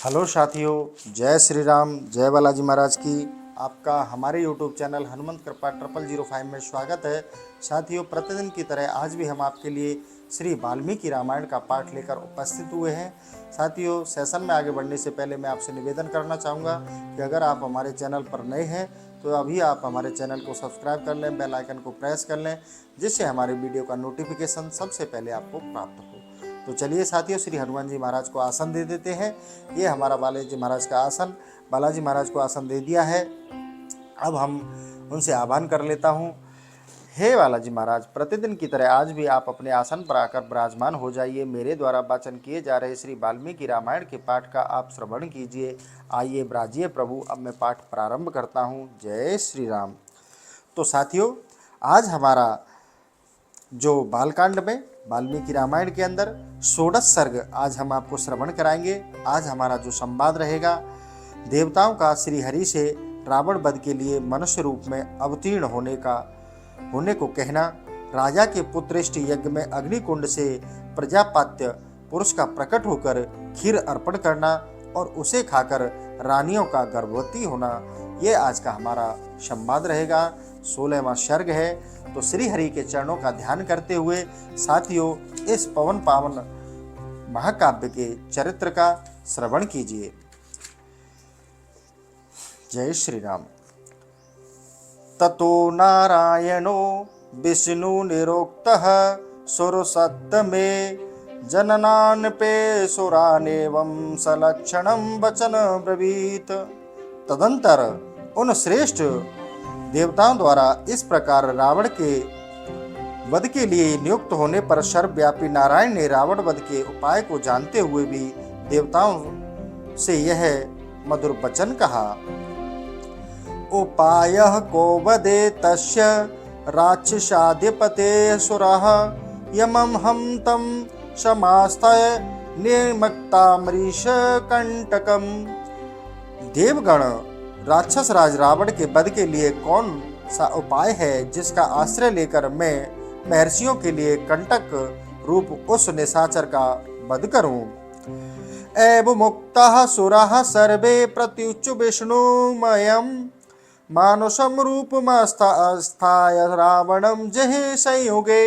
Hello साथियों, जय श्री राम, जय बालाजी महाराज की। आपका हमारे YouTube चैनल हनुमंत कृपा 0005 में स्वागत है। साथियों, प्रतिदिन की तरह आज भी हम आपके लिए श्री वाल्मीकि रामायण का पाठ लेकर उपस्थित हुए हैं। साथियों, सेशन में आगे बढ़ने से पहले मैं आपसे निवेदन करना चाहूँगा कि अगर आप हमारे चैनल पर नए हैं तो अभी आप हमारे चैनल को सब्सक्राइब कर लें, बेल आइकन को प्रेस कर लें, जिससे हमारे वीडियो का नोटिफिकेशन सबसे पहले आपको प्राप्त हो। तो चलिए साथियों, श्री हनुमान जी महाराज को आसन दे देते हैं। ये हमारा बालाजी महाराज का आसन, बालाजी महाराज को आसन दे दिया है। अब हम उनसे आह्वान कर लेता हूँ। हे बालाजी महाराज, प्रतिदिन की तरह आज भी आप अपने आसन पर आकर विराजमान हो जाइए। मेरे द्वारा वाचन किए जा रहे श्री वाल्मीकि रामायण के पाठ का आप श्रवण कीजिए। आइए विराजिए प्रभु। अब मैं पाठ प्रारंभ करता हूँ। जय श्री राम। तो साथियों, आज हमारा जो बालकांड में वाल्मीकि रामायण के अंदर 16 सर्ग आज हम आपको श्रवण कराएंगे। आज हमारा जो संवाद रहेगा, देवताओं का श्री हरि से रावण वध के लिए मनुष्य रूप में अवतीर्ण होने को कहना, राजा के पुत्रेष्ट यज्ञ में अग्निकुंड से प्रजापात्य पुरुष का प्रकट होकर खीर अर्पण करना और उसे खाकर रानियों का गर्भवती होना, ये आज का हमारा संवाद रहेगा। 16वां सर्ग है। तो श्री हरि के चरणों का ध्यान करते हुए साथियों, इस पवन पावन महाकाव्य के चरित्र का श्रवण कीजिए। जय श्री राम। ततो नारायणो विष्णु निरोक्तः सुरसत्तमे जननान् पे सुरानेवं सलक्षणं वचन ब्रवीत। तदंतर उन श्रेष्ठ देवताओं द्वारा इस प्रकार रावण के वध के लिए नियुक्त होने पर सर्वव्यापी नारायण ने रावण वध के उपाय को जानते हुए भी देवताओं से यह मधुर वचन कहा। उपायः को वदे तस्य राक्षसाधिपते सुरः यमं हम तम समास्तय निर्मक्तामरीश कंटकम। देवगण, राक्षस राज रावण के वध के लिए कौन सा उपाय है जिसका आश्रय लेकर मैं महर्षियों के लिए कंटक रूप उस निशाचर का वध करूं। एव मुक्तः सुरः सर्वे प्रत्युच्च विष्णुमयम् मानुषम रूपमस्थाय रावणम जहि संयुगे।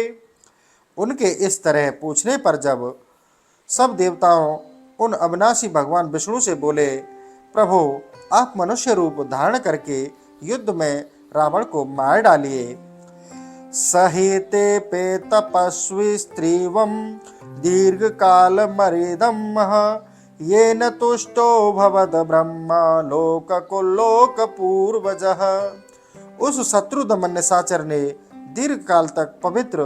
उनके इस तरह पूछने पर जब सब देवताओं उन अविनाशी भगवान विष्णु से बोले, प्रभु आप मनुष्य रूप धारण करके युद्ध में रावण को मार डालिए। सहिते पे तपस्वी स्त्रीवम दीर्घ काल मरिदम ये न तुष्टो भवद ब्रह्मा लोक कुलोक पूर्वजः। उस शत्रु दमन निशाचर ने दीर्घ काल तक पवित्र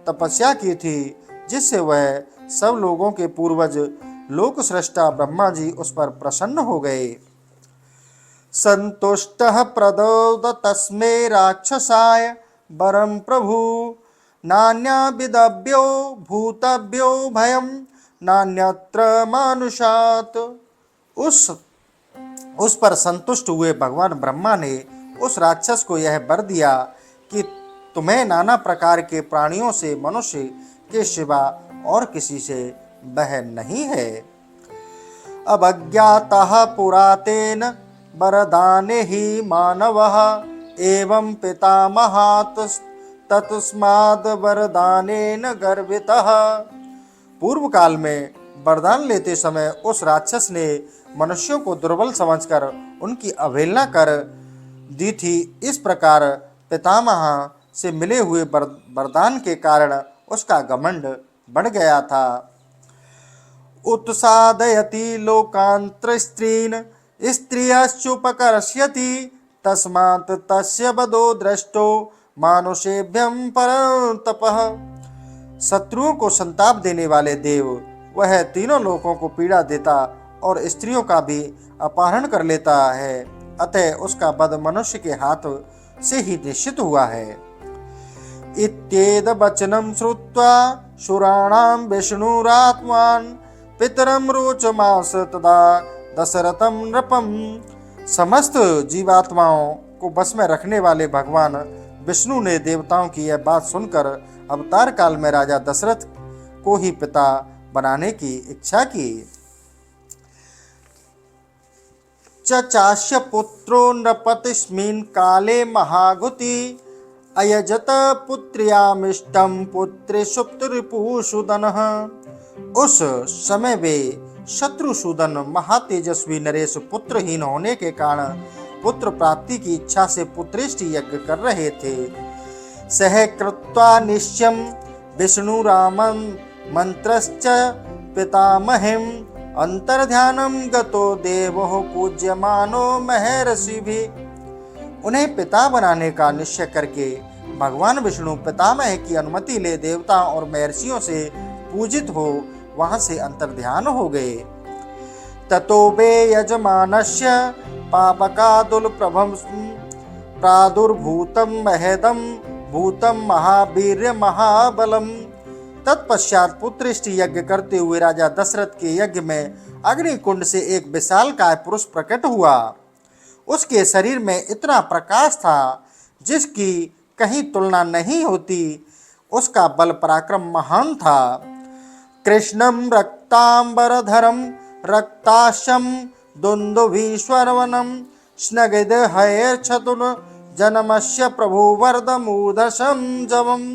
तपस्या की थी, जिससे वह सब लोगों के पूर्वज लोक सृष्टा ब्रह्मा जी उस पर प्रसन्न हो गए। संतुष्टः प्रदोद तस्मै राक्षसाय वरम प्रभु नान्यविदभ्यो भूतभ्यो भयम नान्यत्र मानुषात्। उस पर संतुष्ट हुए भगवान ब्रह्मा ने उस राक्षस को यह वर दिया कि तुम्हें नाना प्रकार के प्राणियों से मनुष्य के सिवा और किसी से भय नहीं है। अवज्ञातः पुरातेन वरदाने ही मानवः एवं पितामहात् तस्माद् वरदानेन गर्वितः। पूर्व काल में वरदान लेते समय उस राक्षस ने मनुष्यों को दुर्बल समझकर उनकी अवहेलना कर दी थी। इस प्रकार पितामह से मिले हुए वरदान के कारण उसका घमंड बढ़ गया था। उत्सादयति लोकांतर स्त्रीन स्त्रियश्चुपकर्ष्यति तस्मात् तस्य वधो दृष्टो मानुषेभ्यं परंतपः। शत्रुओं को संताप देने वाले देव, वह तीनों लोकों को पीड़ा देता और स्त्रियों का भी अपहरण कर लेता है, अतः उसका वध मनुष्य के हाथ से ही निश्चित हुआ है। इत्येद वचनं श्रुत्वा सुराणां विष्णुरात्मान् पितरं रोचमास तदा दशरथम नृपम। समस्त जीवात्माओं को बस में रखने वाले भगवान विष्णु ने देवताओं की यह बात सुनकर अवतार काल में राजा दशरथ को ही पिता बनाने की इच्छा की। चास्य पुत्रो नृपतिस्मिन् काले महागुति अयजत पुत्र्यामिष्टं पुत्रे सुप्तरिपुसूदनः। उस समय वे शत्रुसूदन महातेजस्वी नरेश पुत्रहीन होने के कारण पुत्र प्राप्ति की इच्छा से पुत्रेष्टि यज्ञ कर रहे थे। सह कृत्वा निश्चयं विष्णुरामं मंत्रश्च पितामहिं अंतर्ध्यानं गतो देवो पूज्यमानो महर्षिभिः। उन्हें पिता बनाने का निश्चय करके भगवान विष्णु पितामह की अनुमति ले देवताओं और महर्षियों से पूजित हो वहां से अंतर्ध्यान हो गए। ततो वे यजमानस्य पापकादुलप्रभं प्रादुर्भूतं महेदं भूतं महावीर्य महाबलम। तत्पश्चात पुत्रेष्टि यज्ञ करते हुए राजा दशरथ के यज्ञ में अग्निकुंड से एक विशालकाय पुरुष प्रकट हुआ। उसके शरीर में इतना प्रकाश था जिसकी कहीं तुलना नहीं होती। उसका बल पराक्रम महान था। कृष्णं रक्तांबरधरं रक्ताशं दुन्दुभीश्वरवनं स्नगिदहैर्छतुल जनमस्य प्रभुवर्धमूधसं जवम्।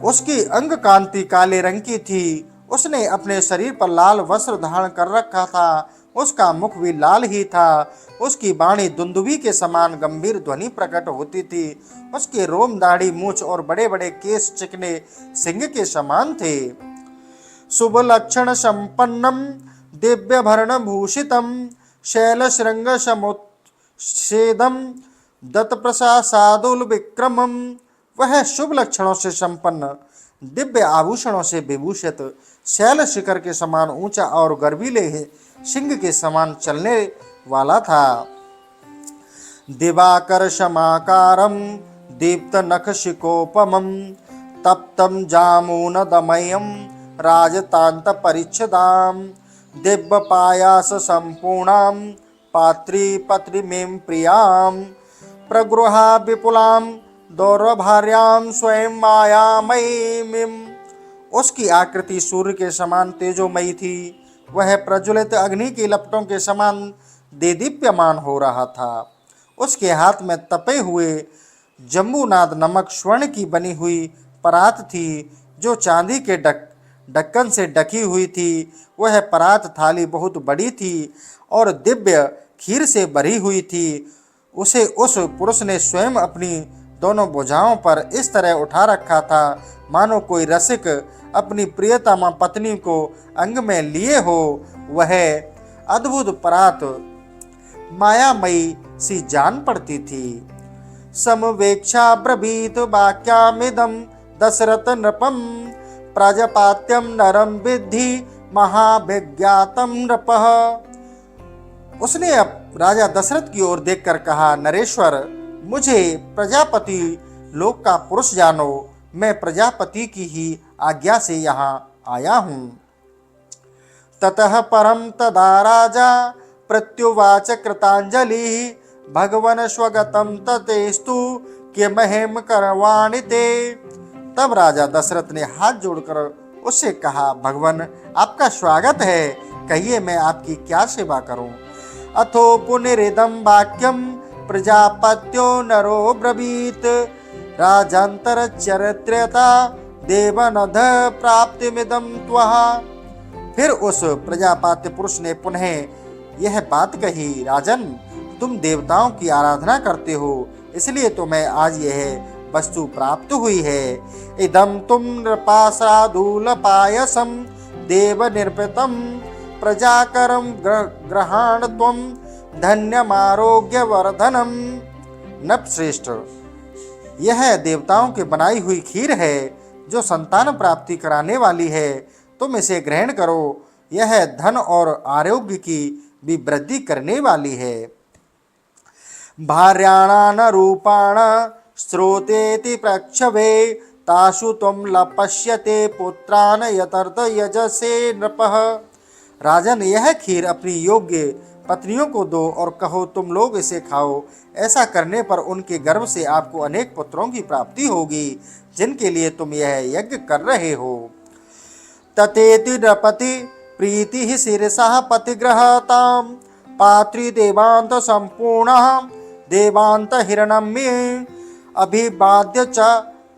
उसकी अंग कांति काले रंग की थी। उसने अपने शरीर पर लाल वस्त्र धारण कर रखा था। उसका मुख भी लाल ही था। उसकी वाणी दुंदुभी के समान गंभीर ध्वनि प्रकट होती थी। उसके रोम दाढ़ी मूछ और बड़े बड़े केस चिकने सिंह के समान थे। शुभ लक्षण संपन्नम दिव्य भरण भूषितम शैल श्रृंग समुच्छेदम दत्त प्रसादुल विक्रमम। वह शुभ लक्षणों से संपन्न, दिव्य आभूषणों से विभूषित, शैल शिखर के समान ऊंचा और गर्वीले सिंह के समान चलने वाला था। दिवाकर समाकारम दीप्त नखशिकोपमं तप्तं जामूनदमयं राजतांत परिच्छदाम दिव्य पायास संपूर्णां पात्री पत्रिमें प्रियां प्रगृहा विपुलां दौर्भार्यां स्वयं मायामयीं। उसकी आकृति सूर्य के समान तेजोमयी थी। वह प्रज्वलित अग्नि की लपटों के समान देदीप्यमान हो रहा था। उसके हाथ में तपे हुए जम्बूनाद नमक स्वर्ण की बनी हुई परात थी जो चांदी के ढक्कन से ढकी हुई थी। वह परात थाली बहुत बड़ी थी और दिव्य खीर से भरी हुई थी। उसे उस पुरुष ने स्वयं अपनी दोनों भुजाओं पर इस तरह उठा रखा था मानो कोई रसिक अपनी प्रियतमा पत्नी को अंग में लिए हो। वह अद्भुत परात मायामयी सी जान पड़ती थी। समवेक्षा ब्रवीत वाक्यामिदं दशरथ नृपं प्रजापात्यं नरम विद्धि महाभिज्ञातम नृपः। उसने अब राजा दशरथ की ओर देखकर कहा, नरेश्वर, मुझे प्रजापति लोक का पुरुष जानो। मैं प्रजापति की ही आज्ञा से यहाँ आया हूँ। ततः परम तदा राजा प्रत्युवाच कृतांजलि भगवन स्वगतम ततेस्तु किमहेम करवाणि ते। तब राजा दशरथ ने हाथ जोड़कर उससे कहा, भगवन, आपका स्वागत है। कहिए मैं आपकी क्या सेवा करूं। अथो पुनरिदं वाक्यम प्रजापत्यो नरो ब्रवीत राजांतर चरित्रता देवनध प्राप्तिमिदं त्वः। फिर उस प्रजापत्य पुरुष ने पुनः यह बात कही, राजन, तुम देवताओं की आराधना करते हो, इसलिए तुम्हें आज यह वस्तु प्राप्त हुई है। इदं तुम नृपासादूल पायसम देव निर्पितम प्रजाकरम ग्रहण त्वम धन्यमारोग्य वर्धनम। नृपश्रेष्ठ, यह देवताओं की बनाई हुई खीर है जो संतान प्राप्ति कराने वाली है। तुम इसे ग्रहण करो। यह धन और आरोग्य की भी वृद्धि करने वाली है। भार्याणान रूपाण स्रोतेति प्रक्षवे तासु त्वं लपश्यते पुत्रान यतर्थ यजसे नृपः। राजन, यह खीर अपनी योग्य पत्नियों को दो और कहो, तुम लोग इसे खाओ। ऐसा करने पर उनके गर्भ से आपको अनेक पुत्रों की प्राप्ति होगी जिनके लिए तुम यह यज्ञ कर रहे हो। ततेति नृपति प्रीति शिरसा पतिग्रहताम पातृदेवान्त सम्पूर्णः देवान्त हिरण्मयी अभिवाद्य च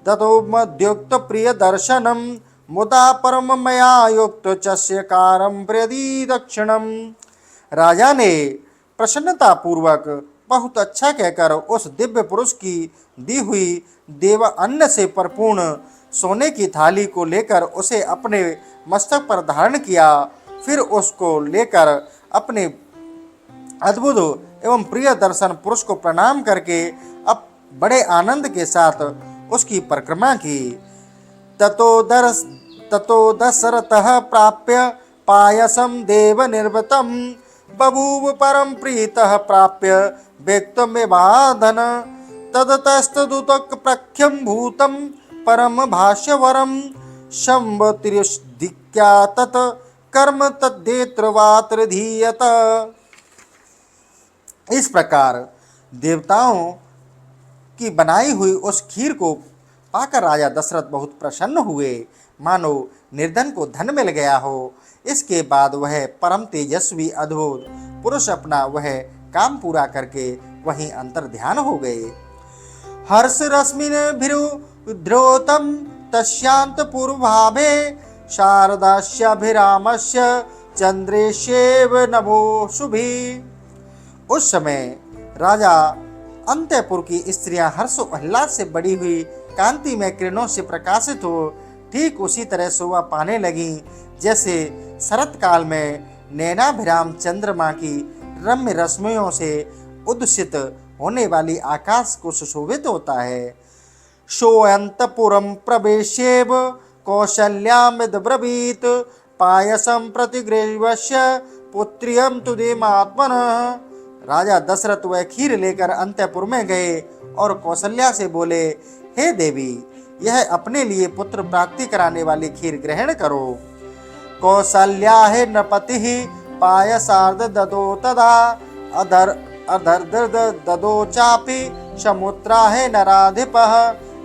ददौ मद्युक्त प्रिय दर्शनम मुदा परम मया युक्त चस्यकारम प्रदीदक्षिणम। राजा ने प्रसन्नता पूर्वक बहुत अच्छा कहकर उस दिव्य पुरुष की दी हुई देव अन्न से परिपूर्ण सोने की थाली को लेकर उसे अपने मस्तक पर धारण किया। फिर उसको लेकर अपने अद्भुत एवं प्रिय दर्शन पुरुष को प्रणाम करके अब बड़े आनंद के साथ उसकी परिक्रमा की। ततो दशरथः प्राप्य पायसम देव निर्वतम बभूव परम प्रीतः प्राप्य व्यक्तमेवाधन तदतस्तदुतक प्रख्यम भूतम परम भाष्यवरम शंभतिरिष्दिक्या तत् कर्म तद्देत्रवात्र धीयत। इस प्रकार देवताओं की बनाई हुई उस खीर को पाकर राजा दशरथ बहुत प्रसन्न हुए, मानो निर्धन को धन मिल गया हो। इसके बाद वह परम तेजस्वी अद्भुत पुरुष अपना वह काम पूरा करके वहीं अंतर ध्यान हो गए। हर्ष रश्मिन भिरुद्रोतम तस्यांत पूर्वभावे शारदास्याभिरामस्य चंद्रेशेव नभो शुभि। उस समय राजा अंतःपुर की स्त्रियां हर्ष उल्लास से बड़ी हुई कांति में किरणों से प्रकाशित हो ठीक उसी तरह शोभा पाने लगी जैसे शरत काल में नैनाभिराम चंद्रमा की रम्य रश्मियों से उद्सित होने वाली आकाश को सुशोभित होता है। सोऽन्तपुरं प्रवेश्येव कौसल्यामिदब्रवीत् पायसं प्रतिगृह्यस्य पुत्र्यं तुदेमात्मनः। राजा दशरथ वह खीर लेकर अंतःपुर में गए और कौशल्या से बोले, हे देवी, यह अपने लिए पुत्र प्राप्ति कराने वाली खीर ग्रहण करो। कौसल्या हे नृपति पायसार्ध ददो तदा अधर्दर्द ददो चापि समुद्रा है नराधिपः।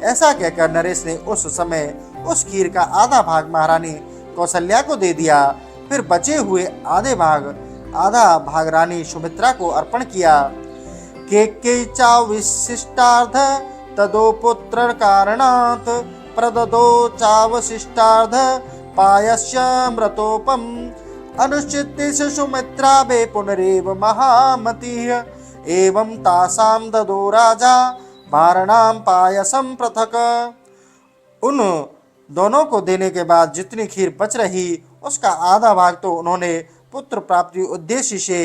ऐसा कहकर नरेश ने उस समय उस खीर का आधा भाग महारानी कौशल्या को दे दिया। फिर बचे हुए आधा भाग रानी सुमित्रा को अर्पण किया। के चा विशिष्टार्ध तदो पुत्र कारणात् प्रददो चावशिष्टार्ध पायस्यामृतोपम अनुचित्य सुमित्रा वे पुनरेव महामतिः एवं तासाम ददो राजा वारणाम पायसम पृथक। उन दोनों को देने के बाद जितनी खीर बच रही उसका आधा भाग तो उन्होंने पुत्र प्राप्ति उद्देश्य से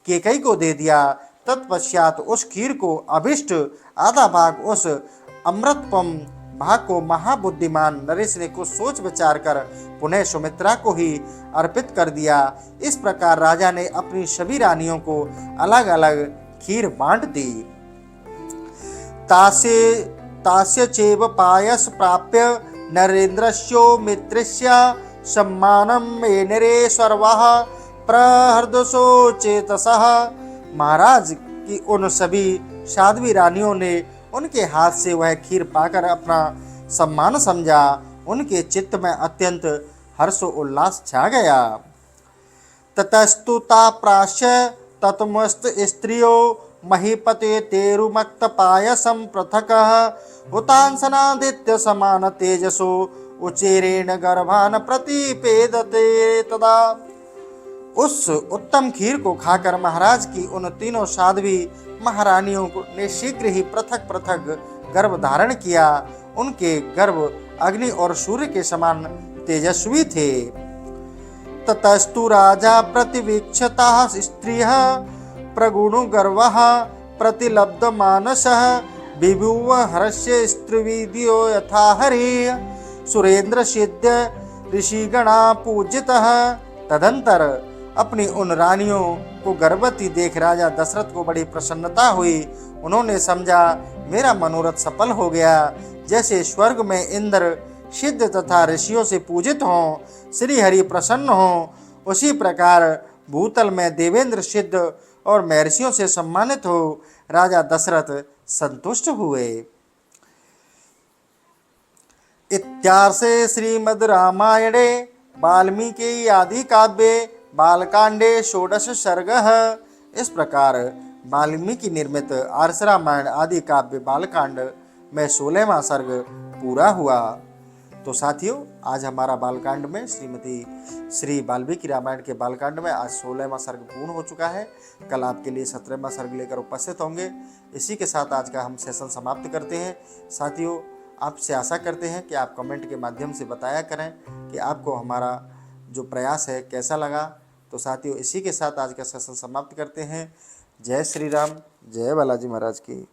केकई को दे दिया। तत्पश्चात उस खीर को अभिष्ट आधा भाग उस अमृतपम भाग को महाबुद्धिमान नरेश ने कुछ सोच विचार कर पुनः सुमित्रा को ही अर्पित कर दिया। इस प्रकार राजा ने अपनी सभी रानियों को अलग अलग खीर बांट दी। तास्य चैव पायस प्राप्य नरेन्द्रस्यो मित्रस्य सम्मानम मेनरे सर्वः प्रहर्दसो चेतसः। महाराज की उन सभी साध्वी रानियों ने उनके हाथ से वह खीर पाकर अपना सम्मान समझा। उनके चित्त में अत्यंत हर्ष उल्लास छा गया। ततस्तुता प्राश्य ततमस्त स्त्रियो महीपते तेरुमक्त पायसम पृथकः हुतांसनादित्य समान तेजसो उचेरेण गर्भान प्रतिपेदते तदा। उस उत्तम खीर को खाकर महाराज की उन तीनों साध्वी महारानियों ने शीघ्र ही पृथक पृथक गर्भ धारण किया। उनके गर्भ अग्नि और सूर्य के समान तेजस्वी थे। ततस्तु राजा प्रतिवीक्षता स्त्रियः प्रगुणो गर्वः प्रतिलब्ध मानसः विभुव हर्ष्य स्त्रीविद्यो यथा हरिः सुरेंद्र सिद्ध ऋषिगणा पूजितः। तदंतर अपनी उन रानियों को गर्भवती देख राजा दशरथ को बड़ी प्रसन्नता हुई। उन्होंने समझा मेरा मनोरथ सफल हो गया। जैसे स्वर्ग में इंद्र सिद्ध तथा ऋषियों से पूजित हों, श्री हरि प्रसन्न हों, उसी प्रकार भूतल में देवेंद्र सिद्ध और महर्षियों से सम्मानित हो राजा दशरथ संतुष्ट हुए। इत्यार्षे श्रीमद् रामायणे वाल्मीकि आदि काव्ये बालकांडे षोडश सर्गः। इस प्रकार वाल्मीकि निर्मित आर्ष रामायण आदि काव्य बालकांड में 16वां सर्ग पूरा हुआ। तो साथियों, आज हमारा बालकांड में श्री वाल्मीकि रामायण के बालकांड में आज 16वां सर्ग पूर्ण हो चुका है। कल आपके लिए 17वां सर्ग लेकर उपस्थित होंगे। इसी के साथ आज का हम सेशन समाप्त करते हैं। साथियों, आपसे आशा करते हैं कि आप कमेंट के माध्यम से बताया करें कि आपको हमारा जो प्रयास है कैसा लगा। तो साथियों, इसी के साथ आज का सेशन समाप्त करते हैं। जय श्री राम, जय बालाजी महाराज की।